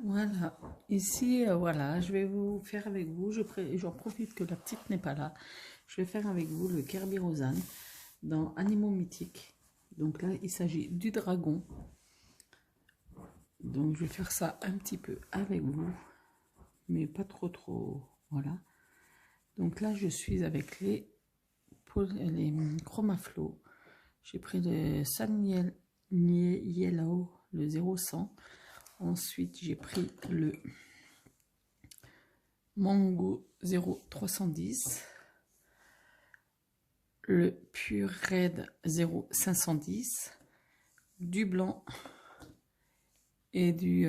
Voilà, ici, voilà, je vais vous faire avec vous, j'en profite que la petite n'est pas là, je vais faire avec vous le Kerberosan dans Animaux mythiques. Donc là, il s'agit du dragon. Donc je vais faire ça un petit peu avec vous, mais pas trop, voilà. Donc là, je suis avec les Chromaflow. J'ai pris le Sun Yellow, le 0100. Ensuite, j'ai pris le Mango 0310, le Pure Red 0510, du blanc et du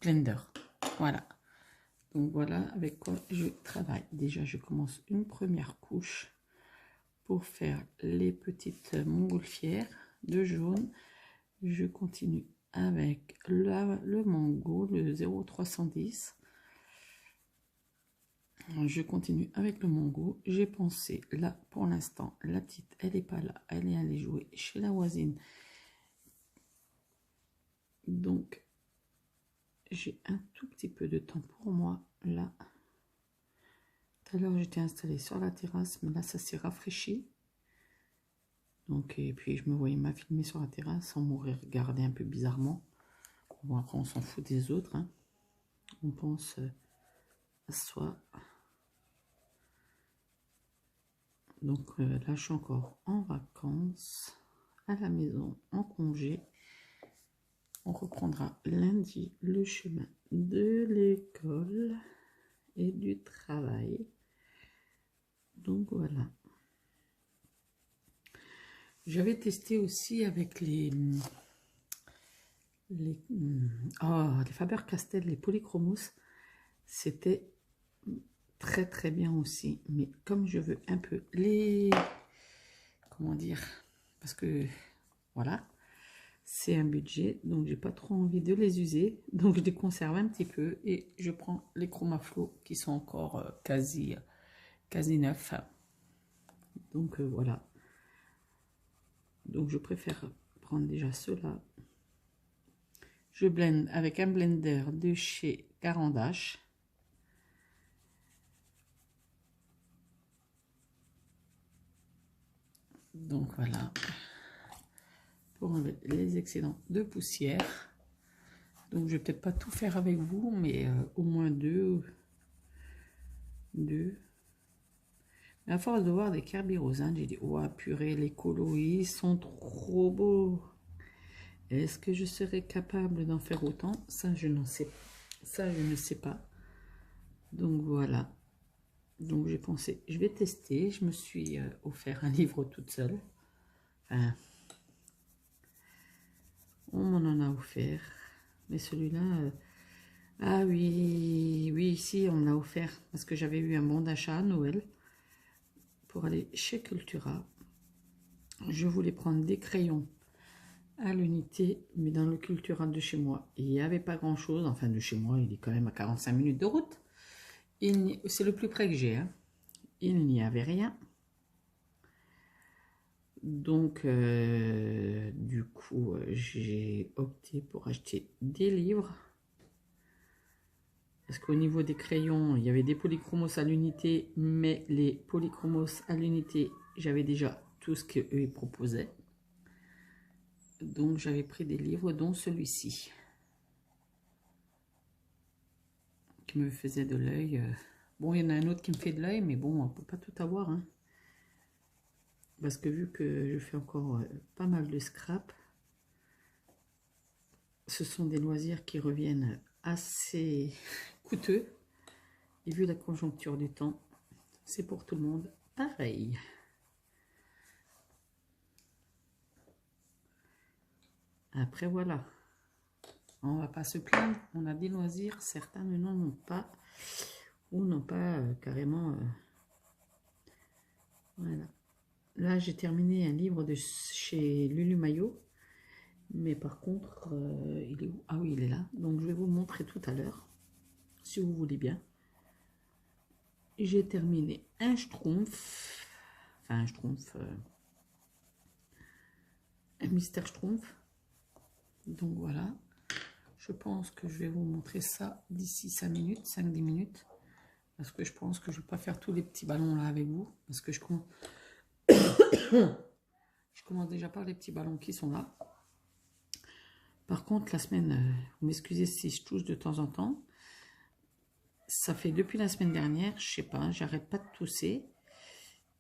blender. Voilà. Donc voilà avec quoi je travaille. Déjà, je commence une première couche pour faire les petites montgolfières de jaune. Je continue avec le mango, le 0310. Je continue avec le mango. J'ai pensé, là, pour l'instant, la petite, elle n'est pas là. Elle est allée jouer chez la voisine. Donc, j'ai un tout petit peu de temps pour moi, là. Tout à l'heure, j'étais installée sur la terrasse, mais là, ça s'est rafraîchi. Donc, et puis, je me voyais m'a filmer sur la terrasse, sans mourir regarder un peu bizarrement. Bon, après, on s'en fout des autres, hein. On pense à soi. Donc là, je suis encore en vacances, à la maison, en congé. On reprendra lundi le chemin de l'école et du travail. Donc voilà. J'avais testé aussi avec les Faber-Castell, les Polychromos. C'était très bien aussi. Mais comme je veux un peu les... Comment dire? Parce que voilà. C'est un budget, donc j'ai pas trop envie de les user. Donc je les conserve un petit peu et je prends les Chromaflow qui sont encore quasi neufs. Donc voilà. Donc je préfère prendre déjà ceux-là. Je blende avec un blender de chez Caran d'Ache. Donc voilà. Pour enlever les excédents de poussière. Donc je vais peut-être pas tout faire avec vous, mais au moins deux. À force de voir des Kerberosan, j'ai dit, oh purée, les colos, ils sont trop beaux. Est-ce que je serais capable d'en faire autant? Ça, je n'en sais pas. Ça, je ne sais pas. Donc voilà. Donc j'ai pensé, je vais tester. Je me suis offert un livre toute seule. Enfin, on m'en en a offert. Mais celui-là... ah oui, ici, on me l'a offert. Parce que j'avais eu un bon d'achat à Noël. Pour aller chez Cultura. Je voulais prendre des crayons à l'unité, mais dans le Cultura de chez moi, il n'y avait pas grand chose. Enfin, de chez moi, il est quand même à 45 minutes de route. C'est le plus près que j'ai, hein. Il n'y avait rien. Donc, du coup, j'ai opté pour acheter des livres. Parce qu'au niveau des crayons, il y avait des polychromos à l'unité, mais les polychromos à l'unité, j'avais déjà tout ce qu'eux proposaient. Donc j'avais pris des livres, dont celui-ci, qui me faisait de l'œil. Bon, il y en a un autre qui me fait de l'œil, mais bon, on ne peut pas tout avoir, hein. Parce que vu que je fais encore pas mal de scrap, ce sont des loisirs qui reviennent assez coûteux. Et vu la conjoncture du temps, c'est pour tout le monde pareil. Après, voilà. On va pas se plaindre. On a des loisirs. Certains n'en ont pas. Ou n'ont pas carrément... voilà. Là, j'ai terminé un livre de chez Lulu Maillot. Mais par contre, il est où? Ah oui, il est là. Donc, je vais vous le montrer tout à l'heure. Si vous voulez bien. J'ai terminé un Schtroumpf. Enfin, un Schtroumpf. Un Mystère Schtroumpf. Donc, voilà. Je pense que je vais vous montrer ça d'ici 5 minutes, 5-10 minutes. Parce que je pense que je ne vais pas faire tous les petits ballons là avec vous. Parce que je commence, je commence déjà par les petits ballons qui sont là. Par contre, la semaine, vous m'excusez si je touche de temps en temps. Ça fait depuis la semaine dernière, je sais pas, j'arrête pas de tousser.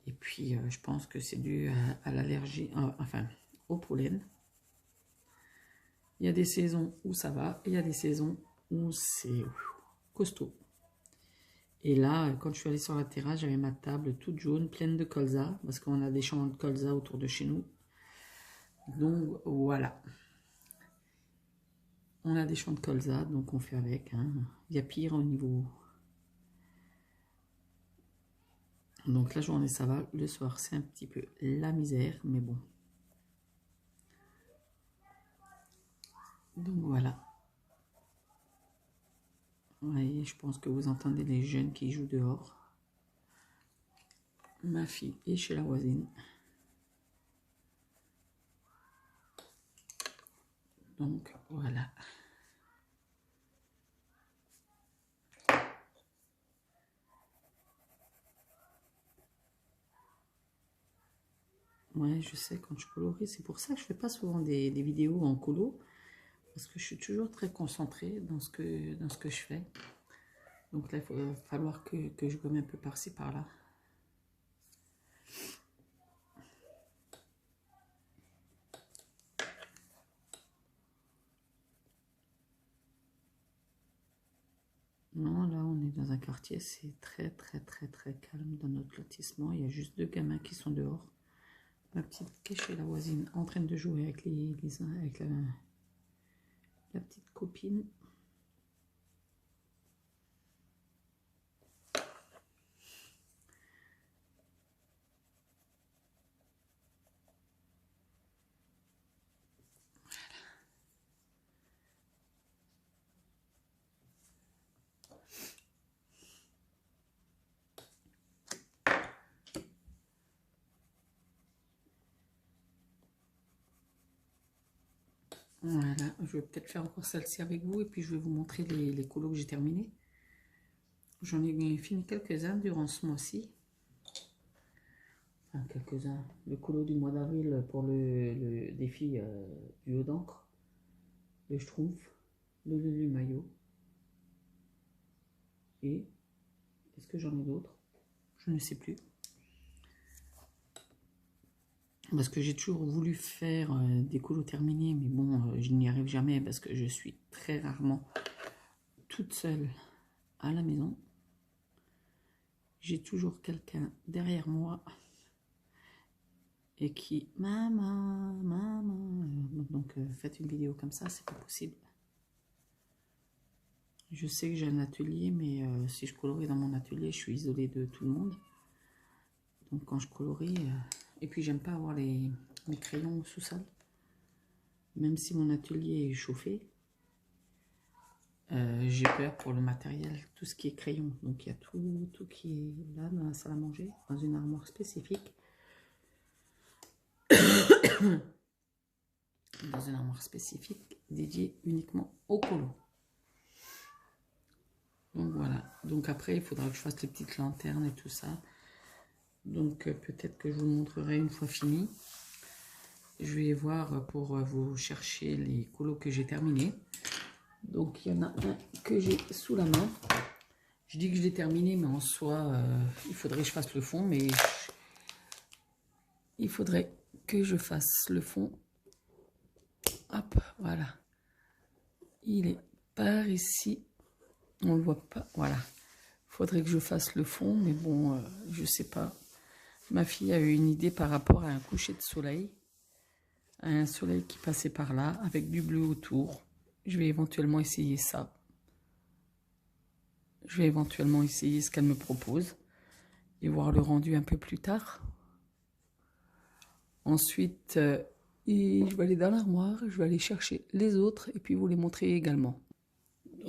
Et puis, je pense que c'est dû à l'allergie, enfin, au pollen. Il y a des saisons où ça va, et il y a des saisons où c'est costaud. Et là, quand je suis allée sur la terrasse, j'avais ma table toute jaune, pleine de colza, parce qu'on a des champs de colza autour de chez nous. Donc, voilà. On a des champs de colza, donc on fait avec. Hein. Il y a pire au niveau... Donc la journée, ça va. Le soir, c'est un petit peu la misère, mais bon. Donc voilà. Ouais, je pense que vous entendez les jeunes qui jouent dehors. Ma fille est chez la voisine. Donc voilà. Ouais, je sais, quand je colorie, c'est pour ça que je fais pas souvent des vidéos en colo. Parce que je suis toujours très concentrée dans ce que je fais. Donc là, il va falloir que je gomme un peu par-ci, par-là. Non, là, on est dans un quartier, c'est très, très, très, très calme dans notre lotissement. Il y a juste 2 gamins qui sont dehors. Ma petite qui est chez la voisine, en train de jouer avec, avec la petite copine. Voilà, je vais peut-être faire encore celle-ci avec vous et puis je vais vous montrer les colos que j'ai terminés. J'en ai fini quelques-uns durant ce mois-ci. Enfin, quelques-uns. Le colo du mois d'avril pour le défi du haut d'encre. Le Schtroumpf, le maillot. Et est-ce que j'en ai d'autres? Je ne sais plus. Parce que j'ai toujours voulu faire des colos terminés, mais bon, je n'y arrive jamais parce que je suis très rarement toute seule à la maison. J'ai toujours quelqu'un derrière moi et qui, maman, maman. Donc faites une vidéo comme ça, c'est pas possible. Je sais que j'ai un atelier, mais si je colorie dans mon atelier, je suis isolée de tout le monde. Donc quand je colorie, et puis j'aime pas avoir mes crayons au sous-sol. Même si mon atelier est chauffé, j'ai peur pour le matériel, tout ce qui est crayon. Donc il y a tout qui est là dans la salle à manger, dans une armoire spécifique. Dans une armoire spécifique dédiée uniquement au colo. Donc voilà. Donc après, il faudra que je fasse les petites lanternes et tout ça. Donc peut-être que je vous montrerai une fois fini. Je vais voir pour vous chercher les colos que j'ai terminés. Donc il y en a un que j'ai sous la main. Je dis que je l'ai terminé, mais en soi, il faudrait que je fasse le fond. Mais il faudrait que je fasse le fond. Hop, voilà. Il est par ici. On le voit pas. Voilà. Il faudrait que je fasse le fond, mais bon, je sais pas. Ma fille a eu une idée par rapport à un coucher de soleil. Un soleil qui passait par là, avec du bleu autour. Je vais éventuellement essayer ça. Je vais éventuellement essayer ce qu'elle me propose. Et voir le rendu un peu plus tard. Ensuite, je vais aller dans l'armoire. Je vais aller chercher les autres et puis vous les montrer également.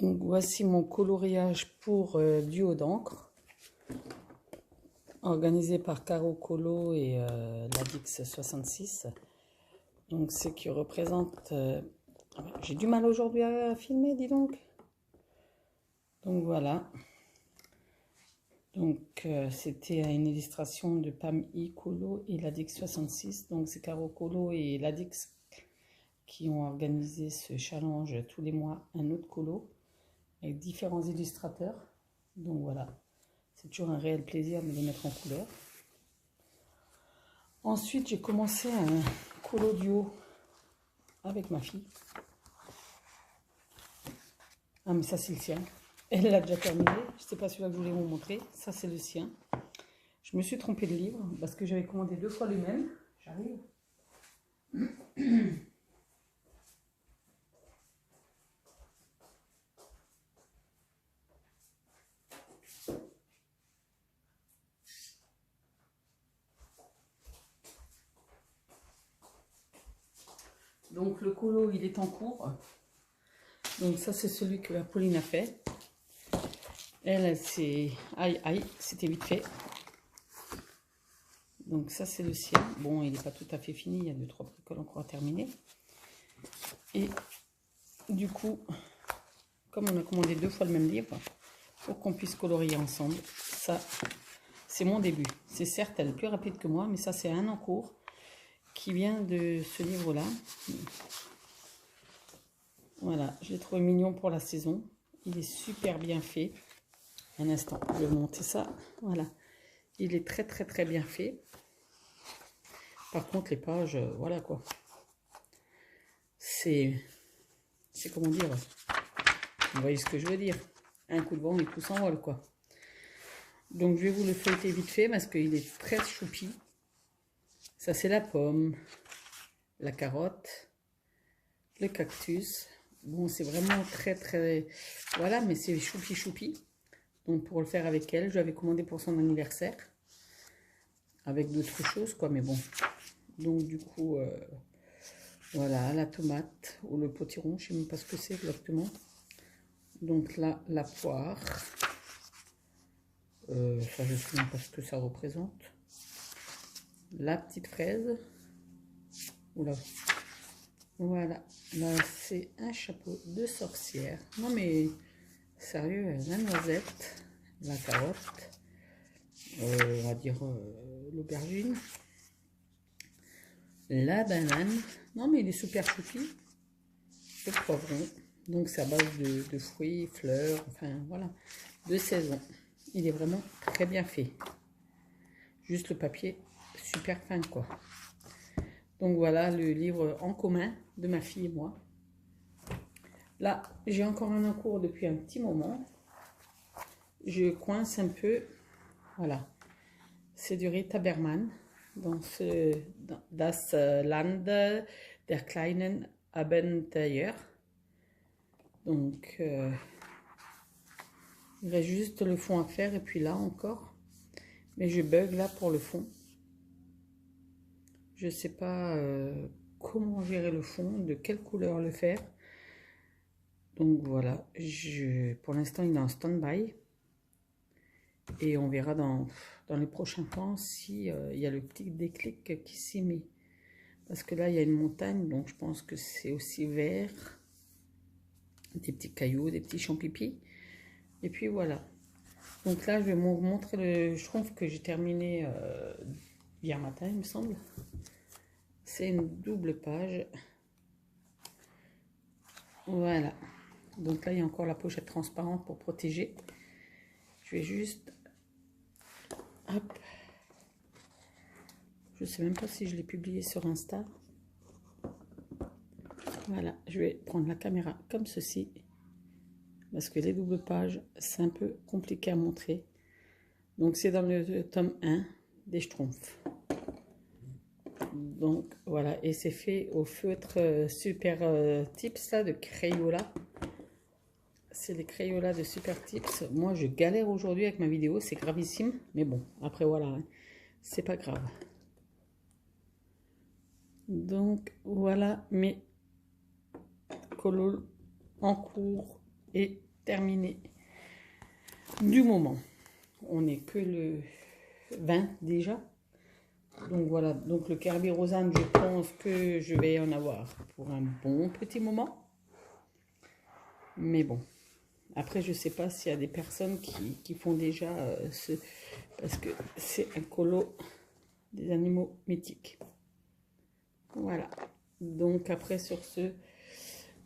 Donc voici mon coloriage pour du haut d'encre. Organisé par Caro Colo et Ladix 66. Donc ce qui représente J'ai du mal aujourd'hui à filmer, dis donc. Donc voilà. Donc c'était une illustration de Pam I Colo et Ladix 66. Donc c'est Caro Colo et Ladix qui ont organisé ce challenge tous les mois, un autre colo, avec différents illustrateurs. Donc voilà, c'est toujours un réel plaisir de les mettre en couleur. Ensuite, j'ai commencé un colo duo avec ma fille. Ah, mais ça, c'est le sien. Elle l'a déjà terminé. Je ne sais pas celui-là que je voulais vous montrer. Ça, c'est le sien. Je me suis trompée de livre parce que j'avais commandé 2 fois le même. J'arrive. Donc, le colo, il est en cours. Donc, ça, c'est celui que Pauline a fait. Elle, c'est... Aïe, aïe, c'était vite fait. Donc, ça, c'est le sien. Bon, il n'est pas tout à fait fini. Il y a 2-3 bricoles encore à terminer. Et du coup, comme on a commandé 2 fois le même livre, pour qu'on puisse colorier ensemble, ça, c'est mon début. C'est certes, elle est plus rapide que moi, mais ça, c'est un en cours qui vient de ce livre-là. Voilà, je l'ai trouvé mignon pour la saison. Il est super bien fait. Un instant, je vais monter ça. Voilà, il est très très très bien fait. Par contre, les pages, voilà quoi. C'est comment dire, vous voyez ce que je veux dire. Un coup de vent et tout s'envole quoi. Donc je vais vous le feuilleter vite fait parce qu'il est très choupi. Ça c'est la pomme, la carotte, le cactus. Bon, c'est vraiment très très... Voilà, mais c'est choupi choupi. Donc pour le faire avec elle, j'avais commandé pour son anniversaire. Avec d'autres choses quoi, mais bon. Donc du coup, voilà, la tomate ou le potiron, je ne sais même pas ce que c'est exactement. Donc là, la poire. Ça, je ne sais même pas ce que ça représente. La petite fraise. Oula. Voilà, là c'est un chapeau de sorcière. Non mais sérieux, la noisette, la carotte, on va dire l'aubergine, la banane. Non mais il est super choupi. Le poivron. Donc c'est à base de fruits, fleurs, enfin voilà, de saison. Il est vraiment très bien fait. Juste le papier super fin quoi. Donc voilà le livre en commun de ma fille et moi. Là, j'ai encore un en cours depuis un petit moment. Je coince un peu. Voilà. C'est du Rita Berman. Dans ce Das Land der kleinen Abenteuer. Donc, il reste juste le fond à faire. Et puis là encore. Mais je bug là pour le fond. Je ne sais pas comment gérer le fond, de quelle couleur le faire. Donc voilà, pour l'instant il est en stand-by. Et on verra dans les prochains temps si il y a le petit déclic qui s'y met. Parce que là il y a une montagne, donc je pense que c'est aussi vert. Des petits cailloux, des petits champipis. Et puis voilà. Donc là je vais vous montrer le schtroumpf que j'ai terminé hier matin il me semble. C'est une double page. Voilà. Donc là, il y a encore la pochette transparente pour protéger. Je vais juste... Hop. Je ne sais même pas si je l'ai publié sur Insta. Voilà. Je vais prendre la caméra comme ceci. Parce que les doubles pages, c'est un peu compliqué à montrer. Donc c'est dans le tome 1 des Schtroumpfs. Donc voilà. Et c'est fait au feutre Super Tips là, de Crayola. C'est les Crayola de Super Tips. Moi, je galère aujourd'hui avec ma vidéo. C'est gravissime. Mais bon, après, voilà. Hein, c'est pas grave. Donc, voilà mes colos en cours et terminés du moment. On n'est que le 20 déjà. Donc, voilà. Donc, le Kerby Rosanne, je pense que je vais en avoir pour un bon petit moment. Mais bon, après je sais pas s'il y a des personnes qui font déjà parce que c'est un colo des animaux mythiques. Voilà, donc après sur ce,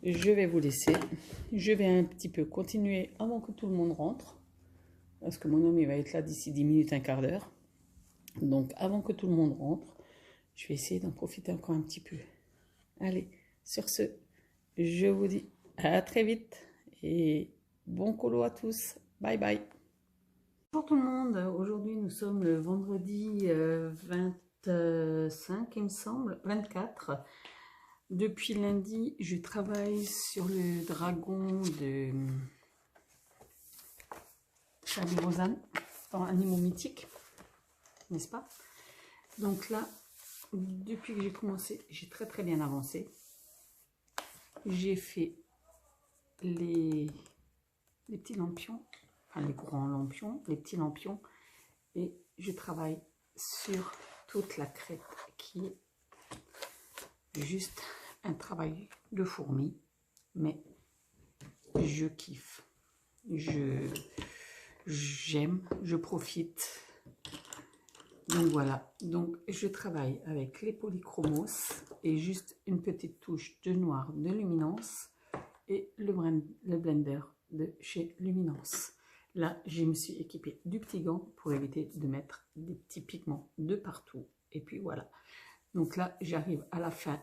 je vais vous laisser. Je vais un petit peu continuer avant que tout le monde rentre, parce que mon homme il va être là d'ici 10 minutes, un quart d'heure. Donc avant que tout le monde rentre, je vais essayer d'en profiter encore un petit peu. Allez, sur ce, je vous dis à très vite et bon colo à tous. Bye bye. Bonjour tout le monde, aujourd'hui nous sommes le vendredi 25 il me semble, 24. Depuis lundi, je travaille sur le dragon de Charlie Rosanne dans Animaux Mythiques, n'est-ce pas? Donc là, depuis que j'ai commencé, j'ai très bien avancé. J'ai fait les petits lampions, enfin les grands lampions, les petits lampions, et je travaille sur toute la crête qui est juste un travail de fourmi, mais je kiffe, j'aime, je profite. Donc voilà, donc je travaille avec les polychromos et juste une petite touche de noir de luminance et le blender de chez Luminance. Là, je me suis équipée du petit gant pour éviter de mettre des petits pigments de partout. Et puis voilà. Donc là, j'arrive à la fin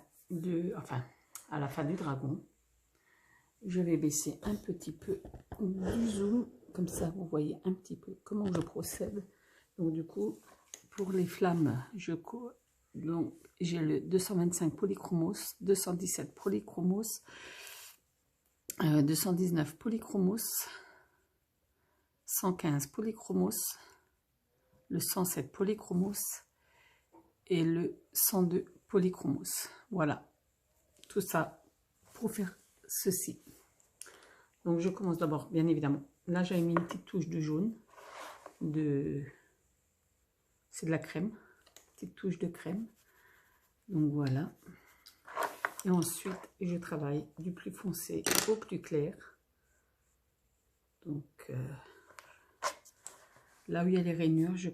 à la fin du dragon. Je vais baisser un petit peu du zoom, comme ça vous voyez un petit peu comment je procède. Donc du coup, pour les flammes, j'ai le 225 polychromos, 217 polychromos, 219 polychromos, 115 polychromos, le 107 polychromos et le 102 polychromos. Voilà, tout ça pour faire ceci. Donc je commence d'abord, bien évidemment. Là, j'avais mis une petite touche de jaune, c'est de la crème, petite touche de crème. Donc voilà. Et ensuite, je travaille du plus foncé au plus clair. Donc là où il y a les rainures, je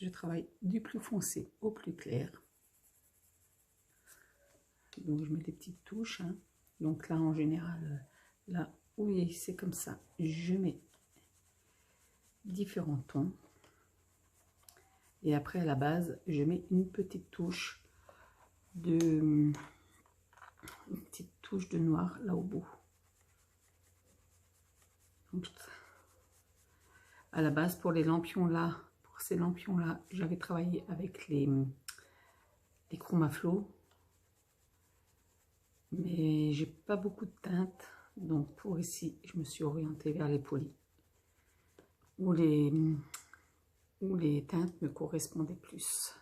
travaille du plus foncé au plus clair. Donc je mets des petites touches, hein. Donc là en général, là où c'est comme ça, je mets différents tons. Et après à la base, je mets une petite touche de noir là au bout. Donc, à la base pour les lampions là, pour ces lampions là, j'avais travaillé avec les Chromaflow, mais j'ai pas beaucoup de teintes, donc pour ici je me suis orientée vers les polis où les teintes me correspondaient plus.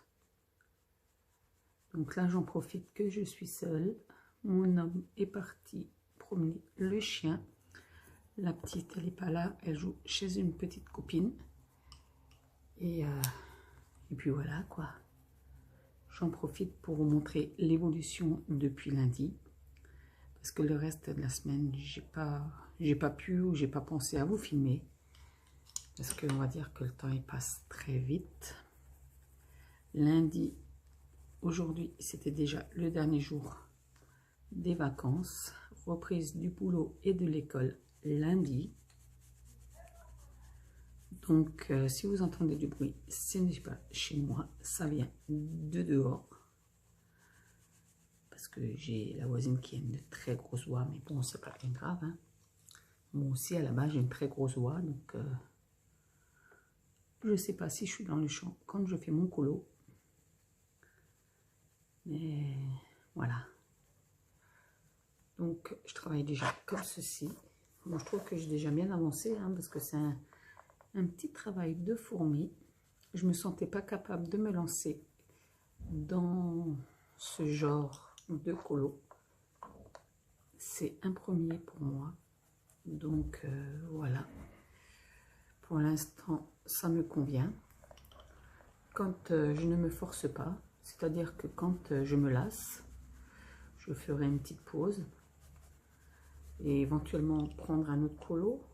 Donc là j'en profite que je suis seule, mon homme est parti promener le chien, la petite elle n'est pas là, elle joue chez une petite copine et puis voilà quoi. J'en profite pour vous montrer l'évolution depuis lundi. Parce que le reste de la semaine, j'ai pas pu ou j'ai pas pensé à vous filmer. Parce qu'on va dire que le temps il passe très vite. Lundi, aujourd'hui, c'était déjà le dernier jour des vacances. Reprise du boulot et de l'école lundi. Donc, si vous entendez du bruit, ce n'est pas chez moi, ça vient de dehors. Parce que j'ai la voisine qui a une très grosse voix, mais bon, c'est pas bien grave. Hein. Moi aussi, à la base, j'ai une très grosse voix, donc je sais pas si je suis dans le champ quand je fais mon colo. Mais voilà. Donc, je travaille déjà comme ceci. Bon, je trouve que j'ai déjà bien avancé, hein, parce que c'est un petit travail de fourmi. Je me sentais pas capable de me lancer dans ce genre de colo. C'est un premier pour moi. Donc, voilà. Pour l'instant, ça me convient. Quand je ne me force pas, c'est-à-dire que quand je me lasse, je ferai une petite pause. et éventuellement prendre un autre colo.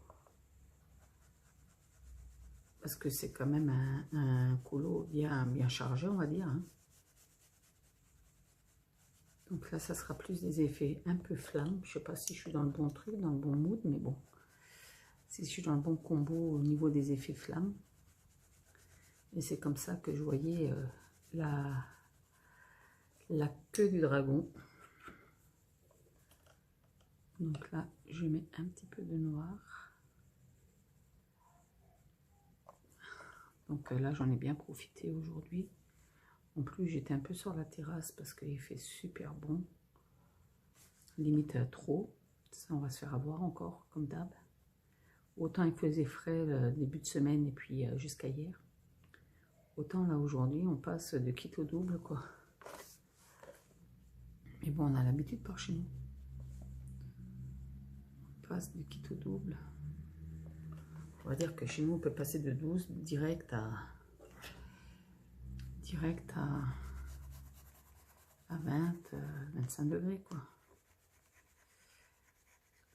Parce que c'est quand même un colo bien chargé, on va dire. Hein. Donc là, ça sera plus des effets un peu flamme. Je sais pas si je suis dans le bon truc, dans le bon mood, mais bon. Si je suis dans le bon combo au niveau des effets flamme. Et c'est comme ça que je voyais la queue du dragon. Donc là, je mets un petit peu de noir. Donc là, j'en ai bien profité aujourd'hui. En plus, j'étais un peu sur la terrasse parce qu'il fait super bon. Limite trop. Ça, on va se faire avoir encore, comme d'hab. Autant il faisait frais le début de semaine et puis jusqu'à hier. Autant là, aujourd'hui, on passe de kit au double, quoi. Mais bon, on a l'habitude par chez nous. On passe de kit au double. On va dire que chez nous, on peut passer de 12 direct à 20, 25 degrés, quoi.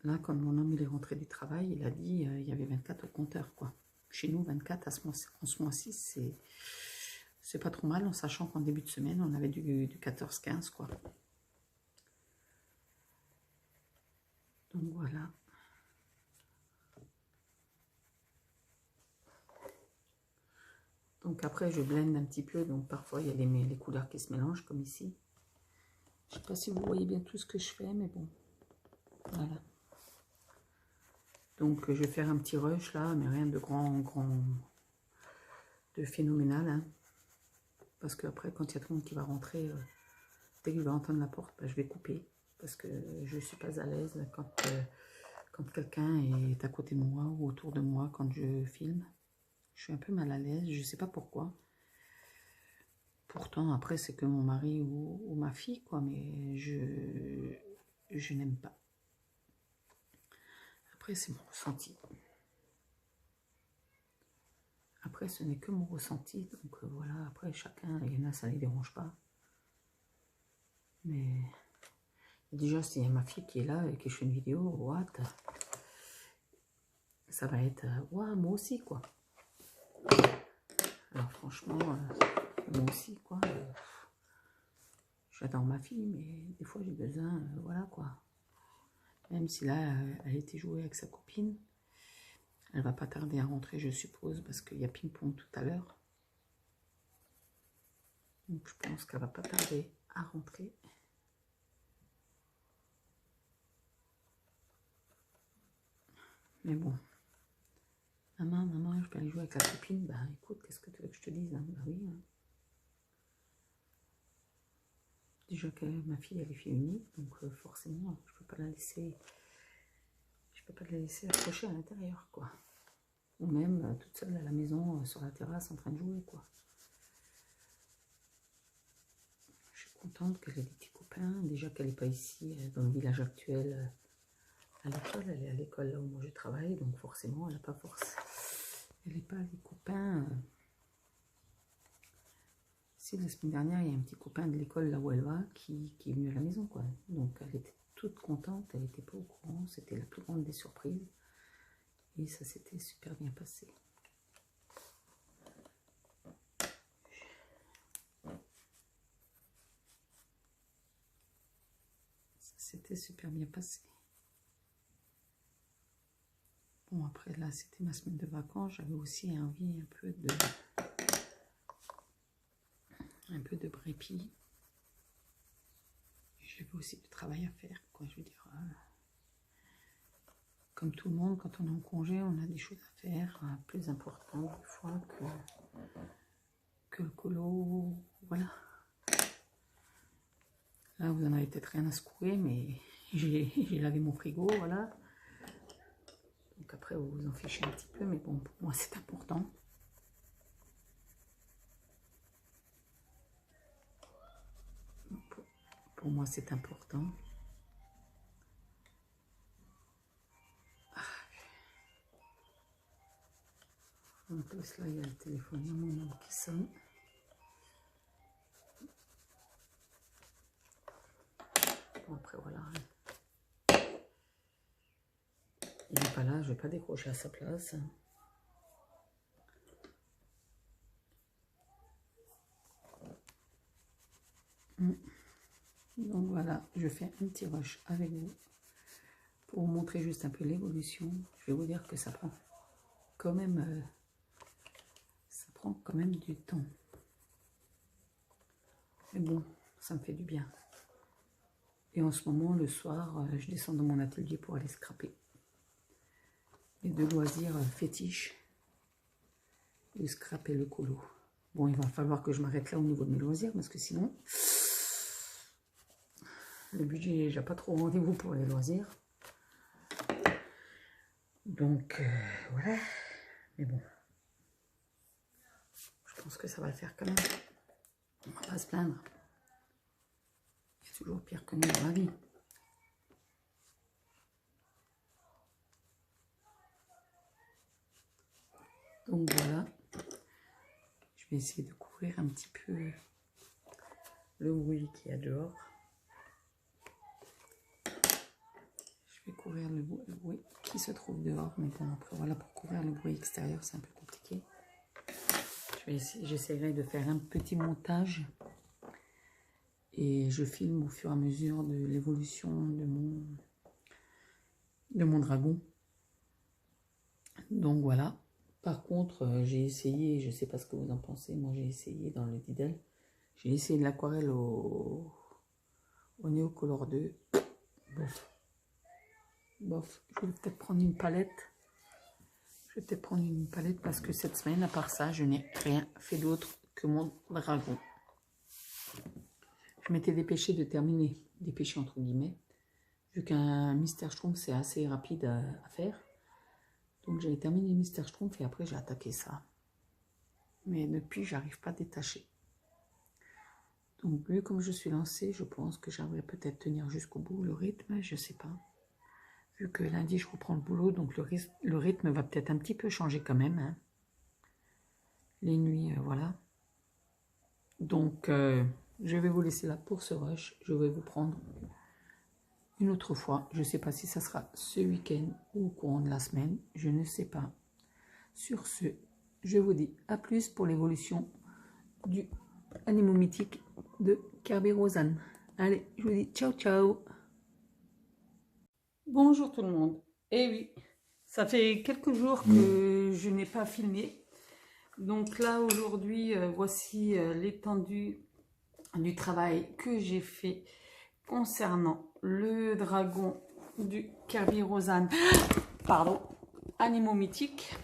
Là, quand mon homme il est rentré du travail, il a dit il y avait 24 au compteur, quoi. Chez nous, 24 en ce mois-ci, c'est pas trop mal, en sachant qu'en début de semaine, on avait du 14-15, quoi. Donc voilà. Donc après, je blende un petit peu, donc parfois il y a les couleurs qui se mélangent, comme ici. Je sais pas si vous voyez bien tout ce que je fais, mais bon, voilà. Donc je vais faire un petit rush là, mais rien de de phénoménal, hein. Parce qu'après, quand il y a tout le monde qui va rentrer, dès que je vais entendre la porte, bah, je vais couper. Parce que je ne suis pas à l'aise quand quelqu'un est à côté de moi ou autour de moi quand je filme. Je suis un peu mal à l'aise, je ne sais pas pourquoi. Pourtant, après, c'est que mon mari ou ma fille, quoi, mais je n'aime pas. Après, c'est mon ressenti. Après, ce n'est que mon ressenti, donc voilà, après, chacun, il y en a, ça ne les dérange pas. Mais déjà, s'il y a ma fille qui est là et qui fait une vidéo, what? Ça va être, ouais, moi aussi, quoi. Alors franchement, moi aussi, quoi. J'adore ma fille, mais des fois, j'ai besoin, voilà, quoi. Même si là, elle était jouée avec sa copine. Elle va pas tarder à rentrer, je suppose, parce qu'il y a ping-pong tout à l'heure. Donc, je pense qu'elle va pas tarder à rentrer. Mais bon. Maman, je peux aller jouer avec la copine. Bah, écoute, qu'est-ce que tu veux que je te dise, hein? Bah oui. Hein. Déjà que ma fille, elle est fille unique, donc forcément, je peux pas la laisser... Je peux pas la laisser accrocher à l'intérieur, quoi. Ou même toute seule à la maison, sur la terrasse, en train de jouer, quoi. Je suis contente qu'elle ait des petits copains. Déjà qu'elle n'est pas ici, dans le village actuel, à l'école. Elle est à l'école là où moi je travaille, donc forcément, elle n'a pas force. Elle n'est pas des copains. Si la semaine dernière, il y a un petit copain de l'école là où elle va qui est venu à la maison, quoi. Donc elle était toute contente, elle n'était pas au courant. C'était la plus grande des surprises. Et ça s'était super bien passé. Ça s'était super bien passé. Bon, après là, c'était ma semaine de vacances. J'avais aussi envie un peu de répit. J'avais aussi du travail à faire, quoi. Je veux dire, comme tout le monde, quand on est en congé, on a des choses à faire plus importantes des fois que le colo. Voilà. Là, vous en avez peut-être rien à secouer, mais j'ai lavé mon frigo, voilà. Donc après, vous vous en fichez un petit peu, mais bon, pour moi, c'est important. Pour moi, c'est important. En plus, là, il y a le téléphone de mon homme qui sonne. Bon, après, voilà. n'est pas là, je ne vais pas décrocher à sa place. Donc voilà, je fais un petit rush avec vous pour vous montrer juste un peu l'évolution. Je vais vous dire que ça prend quand même, du temps. Mais bon, ça me fait du bien. Et en ce moment, le soir, je descends dans mon atelier pour aller scraper. Les deux loisirs fétiches de scraper le colo. Bon, il va falloir que je m'arrête là au niveau de mes loisirs parce que sinon, le budget n'est déjà pas trop au rendez-vous pour les loisirs. Donc, voilà. Mais bon, je pense que ça va le faire quand même. On va pas se plaindre. Il y a toujours pire que nous dans la vie. Donc voilà. Je vais essayer de couvrir un petit peu le bruit qu'il y a dehors. Je vais couvrir le bruit qui se trouve dehors. Mais bon, après voilà, pour couvrir le bruit extérieur, c'est un peu compliqué. J'essaierai de faire un petit montage. Et je filme au fur et à mesure de l'évolution de mon dragon. Donc voilà. Par contre, j'ai essayé, je ne sais pas ce que vous en pensez, moi j'ai essayé dans le Lidl. J'ai essayé de l'aquarelle au Neocolor 2. Bof. Bof. Je vais peut-être prendre une palette. Parce que cette semaine, à part ça, je n'ai rien fait d'autre que mon dragon. Je m'étais dépêchée de terminer, dépêchée entre guillemets, vu qu'un Mister Schtroumpf c'est assez rapide à faire. Donc j'avais terminé Mister Schtroumpf et après j'ai attaqué ça. Mais depuis, j'arrive pas à détacher. Donc vu comme je suis lancée, je pense que j'aimerais peut-être tenir jusqu'au bout le rythme, je sais pas. Vu que lundi je reprends le boulot, donc le rythme va peut-être un petit peu changer quand même. Hein. Les nuits, voilà. Donc je vais vous laisser là pour ce rush. Je vais vous prendre une autre fois. Je ne sais pas si ça sera ce week-end ou au courant de la semaine. Je ne sais pas. Sur ce, je vous dis à plus pour l'évolution du animal mythique de Kerberosan. Allez, je vous dis ciao ciao. Bonjour tout le monde. Eh oui, ça fait quelques jours que je n'ai pas filmé. Donc là, aujourd'hui, voici l'étendue du travail que j'ai fait concernant le dragon du Kerberosan, pardon, animaux mythiques.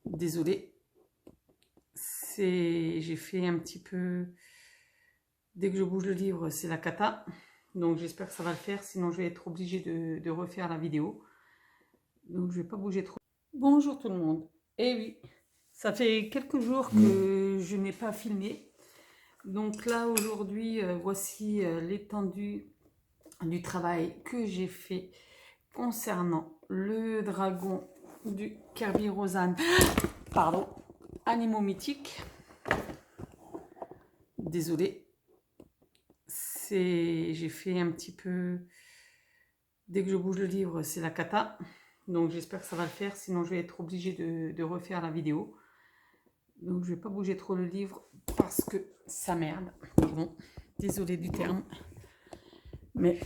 Désolée, j'ai fait un petit peu, dès que je bouge le livre, c'est la cata. Donc j'espère que ça va le faire, sinon je vais être obligée de refaire la vidéo. Donc je ne vais pas bouger trop. Bonjour tout le monde. Eh oui, ça fait quelques jours que je n'ai pas filmé. Donc là, aujourd'hui, voici l'étendue du travail que j'ai fait concernant le dragon du Kerberosan, pardon, animaux mythiques. Désolée, j'ai fait un petit peu, dès que je bouge le livre, c'est la cata. Donc j'espère que ça va le faire, sinon je vais être obligée de refaire la vidéo. Donc je vais pas bouger trop le livre parce que ça merde. Bon, désolée du terme. Mais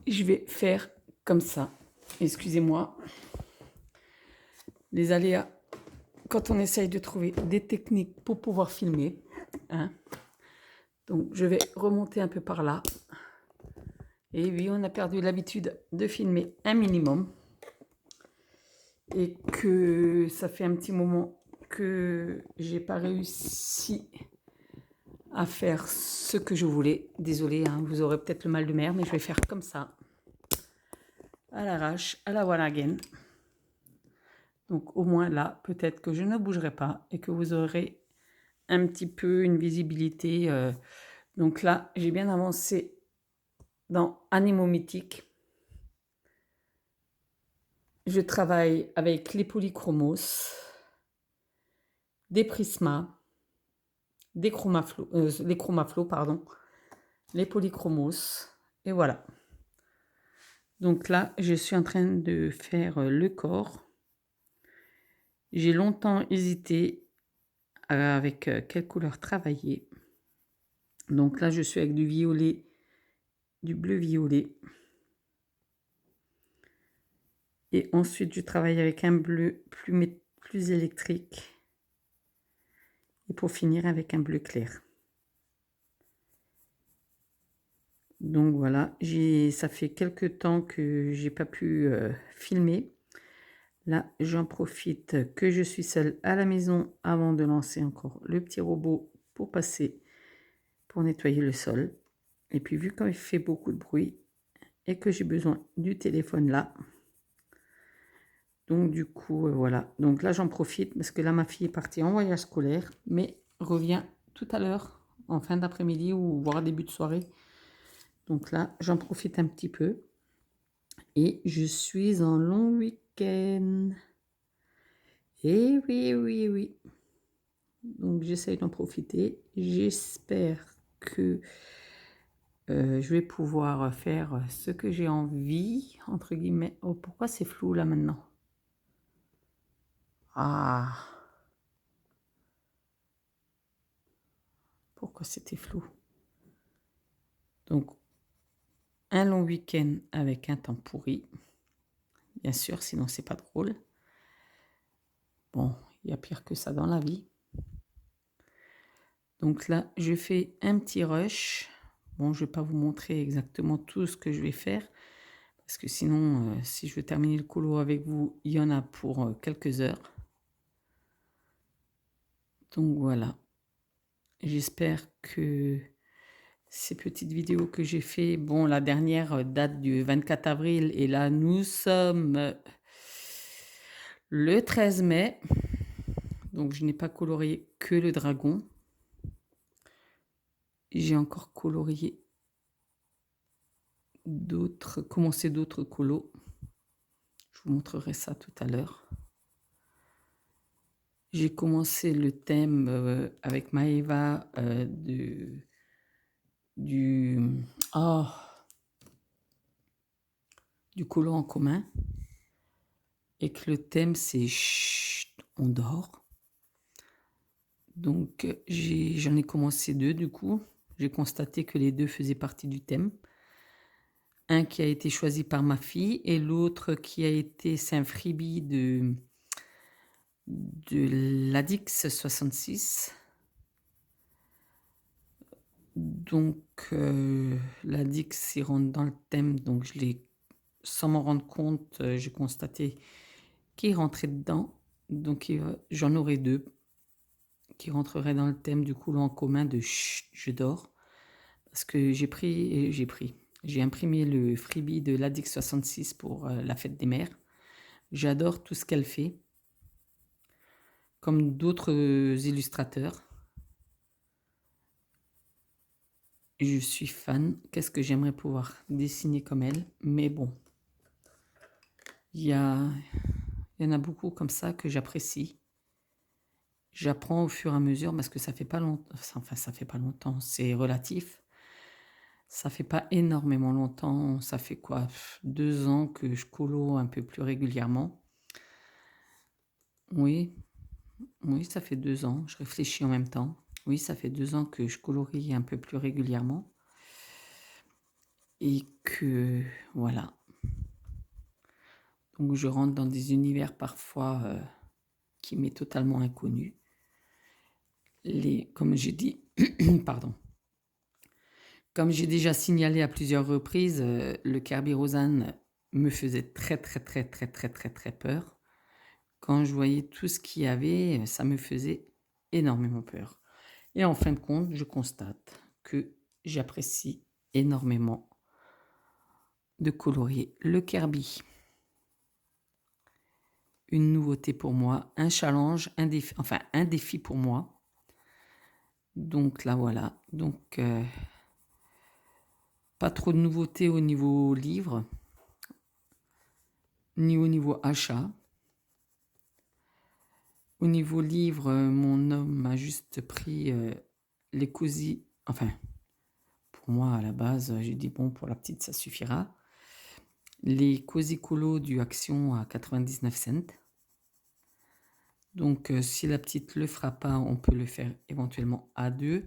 je vais faire comme ça. Excusez-moi. Les aléas, quand on essaye de trouver des techniques pour pouvoir filmer. Hein. Donc je vais remonter un peu par là. Et oui, on a perdu l'habitude de filmer un minimum. Et que ça fait un petit moment que j'ai pas réussi à faire ce que je voulais. Désolée, hein, vous aurez peut-être le mal de mer, mais je vais faire comme ça. À l'arrache, à la one again. Donc au moins là, peut-être que je ne bougerai pas et que vous aurez un petit peu une visibilité. Donc là, j'ai bien avancé dans Animaux mythiques. Je travaille avec les polychromos, des prismas, les chromaflots, pardon, les polychromos, et voilà. Donc là, je suis en train de faire le corps. J'ai longtemps hésité avec quelle couleur travailler. Donc là, je suis avec du violet, du bleu violet. Et ensuite, je travaille avec un bleu plus électrique. Et pour finir, avec un bleu clair. Donc voilà, ça fait quelques temps que j'ai pas pu filmer. Là, j'en profite que je suis seule à la maison avant de lancer encore le petit robot pour passer, pour nettoyer le sol. Et puis vu qu'il fait beaucoup de bruit et que j'ai besoin du téléphone là, donc du coup, voilà. Donc là, j'en profite parce que là, ma fille est partie en voyage scolaire, mais revient tout à l'heure, en fin d'après-midi ou voire début de soirée. Donc là, j'en profite un petit peu. Et je suis en long week-end. Et oui, oui, oui. Donc j'essaye d'en profiter. J'espère que je vais pouvoir faire ce que j'ai envie, entre guillemets. Oh, pourquoi c'est flou là maintenant? Ah, pourquoi c'était flou? Donc, un long week-end avec un temps pourri. Bien sûr, sinon c'est pas drôle. Bon, il y a pire que ça dans la vie. Donc là, je fais un petit rush. Bon, je ne vais pas vous montrer exactement tout ce que je vais faire. Parce que sinon, si je veux terminer le colo avec vous, il y en a pour quelques heures. Donc voilà. J'espère que ces petites vidéos que j'ai fait, bon, la dernière date du 24 avril. Et là, nous sommes le 13 mai. Donc je n'ai pas colorié que le dragon. J'ai encore colorié commencé d'autres colos. Je vous montrerai ça tout à l'heure. J'ai commencé le thème avec Maëva du colo en commun. Et que le thème c'est Chut, on dort. Donc j'en ai commencé 2 du coup. J'ai constaté que les 2 faisaient partie du thème. Un qui a été choisi par ma fille et l'autre qui a été, c'est un freebie de l'Adix 66. Donc l'Adix il rentre dans le thème, donc je l'ai, sans m'en rendre compte, j'ai constaté qu'il rentrait dedans. Donc j'en aurai 2 qui rentreraient dans le thème du colo en commun de Chut, je dors. Parce que j'ai imprimé le freebie de l'Adix 66 pour la fête des mères. J'adore tout ce qu'elle fait, comme d'autres illustrateurs. Je suis fan. Qu'est-ce que j'aimerais pouvoir dessiner comme elle? Mais bon, il y en a beaucoup comme ça que j'apprécie. J'apprends au fur et à mesure parce que ça fait pas longtemps. Enfin, ça fait pas longtemps, c'est relatif. Ça fait pas énormément longtemps. Ça fait quoi? 2 ans que je colo un peu plus régulièrement. Oui, ça fait 2 ans. Je réfléchis en même temps. Oui, ça fait 2 ans que je colorie un peu plus régulièrement. Et que, voilà. Donc je rentre dans des univers parfois qui m'est totalement inconnu. Comme j'ai dit, pardon. Comme j'ai déjà signalé à plusieurs reprises, le Kerby Rosanne me faisait très très très très très très très peur. Quand je voyais tout ce qu'il y avait, ça me faisait énormément peur. Et en fin de compte, je constate que j'apprécie énormément de colorier le Kerby. Une nouveauté pour moi, un challenge, un défi pour moi. Donc là voilà, donc pas trop de nouveautés au niveau livre, ni au niveau achat. Au niveau livre, mon homme m'a juste pris les cosy, enfin pour moi à la base j'ai dit bon pour la petite ça suffira. les Cozy Colo du Action à 99 cents. Donc, si la petite le fera pas, on peut le faire éventuellement à deux.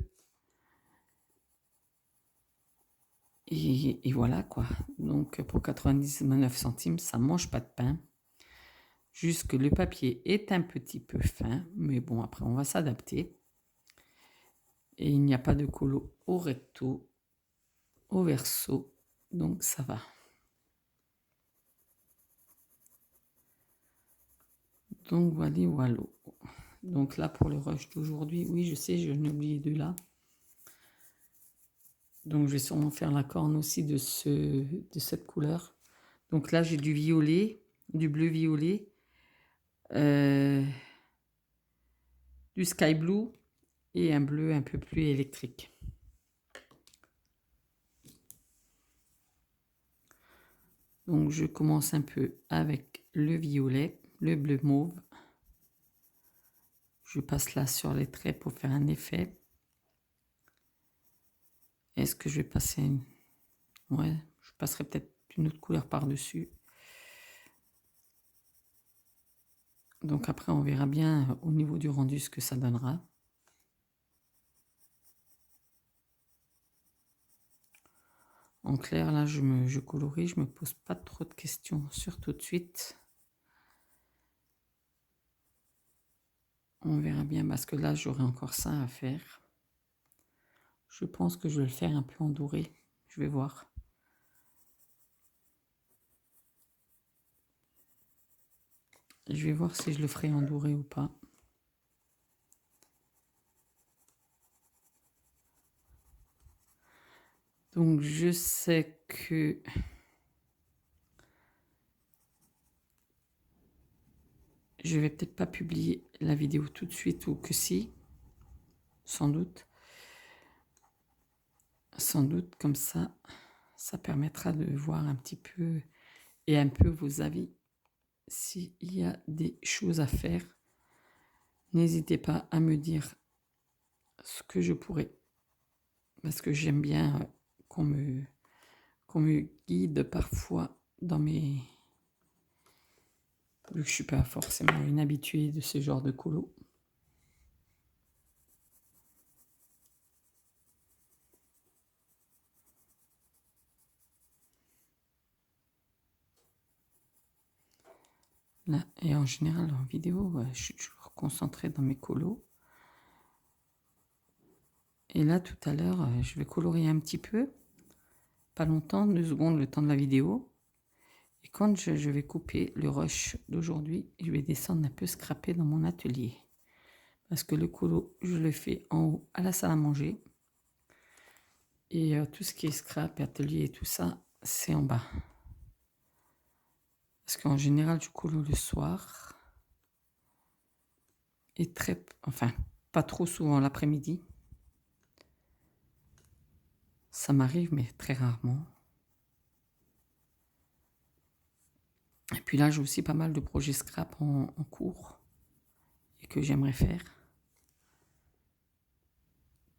Et voilà quoi. Donc, pour 99 centimes, ça mange pas de pain. Juste que le papier est un petit peu fin, mais bon, après, on va s'adapter. Et il n'y a pas de colo au recto, au verso, donc ça va. Donc voilà. Donc là pour le rush d'aujourd'hui, oui je sais, je n'ai oublié de là. Donc je vais sûrement faire la corne aussi de cette couleur. Donc là j'ai du violet, du bleu violet, du sky blue et un bleu un peu plus électrique. Donc je commence un peu avec le violet, le bleu mauve. Je passe là sur les traits pour faire un effet. Est-ce que je vais passer une... Ouais, je passerai peut-être une autre couleur par-dessus. Donc après, on verra bien au niveau du rendu ce que ça donnera. En clair, là, je colorie, je me pose pas trop de questions sur tout de suite. On verra bien parce que là, j'aurai encore ça à faire. Je pense que je vais le faire un peu en doré. Je vais voir. Je vais voir si je le ferai en doré ou pas. Donc, je sais que... je vais peut-être pas publier la vidéo tout de suite ou que si. Sans doute. Sans doute, comme ça, ça permettra de voir un petit peu et un peu vos avis. S'il y a des choses à faire, n'hésitez pas à me dire ce que je pourrais. Parce que j'aime bien qu'on me guide parfois dans mes... Vu que je ne suis pas forcément une habituée de ce genre de colo. Là, et en général, en vidéo, je suis toujours concentrée dans mes colos. Et là, tout à l'heure, je vais colorier un petit peu. Pas longtemps, 2 secondes, le temps de la vidéo. Et quand je vais couper le rush d'aujourd'hui, je vais descendre un peu scraper dans mon atelier. Parce que le colo, je le fais en haut à la salle à manger. Et tout ce qui est scrap, atelier et tout ça, c'est en bas. Parce qu'en général, je colo le soir. Et enfin, pas trop souvent l'après-midi. Ça m'arrive, mais très rarement. Et puis là, j'ai aussi pas mal de projets scrap en cours. Et que j'aimerais faire.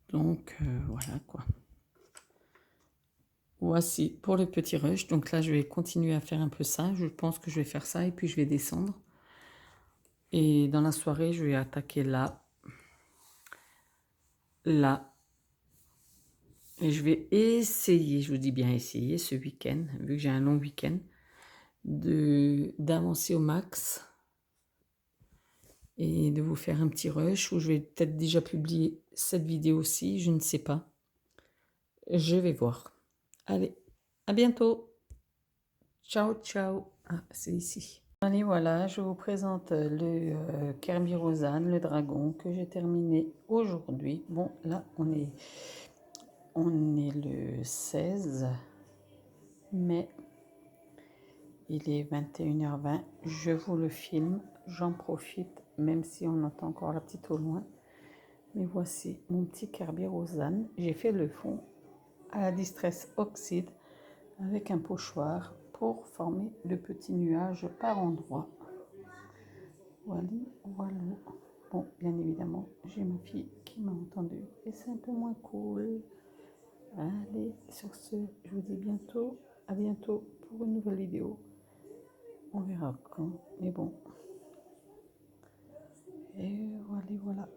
Donc, voilà quoi. Voici pour le petit rush. Donc là, je vais continuer à faire un peu ça. Je pense que je vais faire ça et puis je vais descendre. Et dans la soirée, je vais attaquer là. Là. Et je vais essayer, je vous dis bien essayer, ce week-end, vu que j'ai un long week-end, d'avancer au max. Et de vous faire un petit rush où je vais peut-être déjà publier cette vidéo-ci, je ne sais pas. Je vais voir. Allez, à bientôt. Ciao, ciao. Ah, c'est ici. Allez, voilà, je vous présente le Kerby Rosanne, le dragon, que j'ai terminé aujourd'hui. Bon, là, on est le 16 mai. Il est 21h20. Je vous le filme. J'en profite, même si on entend encore la petite au loin. Mais voici mon petit Kerby Rosanne. J'ai fait le fond à la Distress Oxide avec un pochoir pour former le petit nuage par endroits. Voilà, voilà. Bon, bien évidemment, j'ai ma fille qui m'a entendu et c'est un peu moins cool. Allez, sur ce, je vous dis bientôt, à bientôt pour une nouvelle vidéo. On verra quand, mais bon. Et voilà, voilà.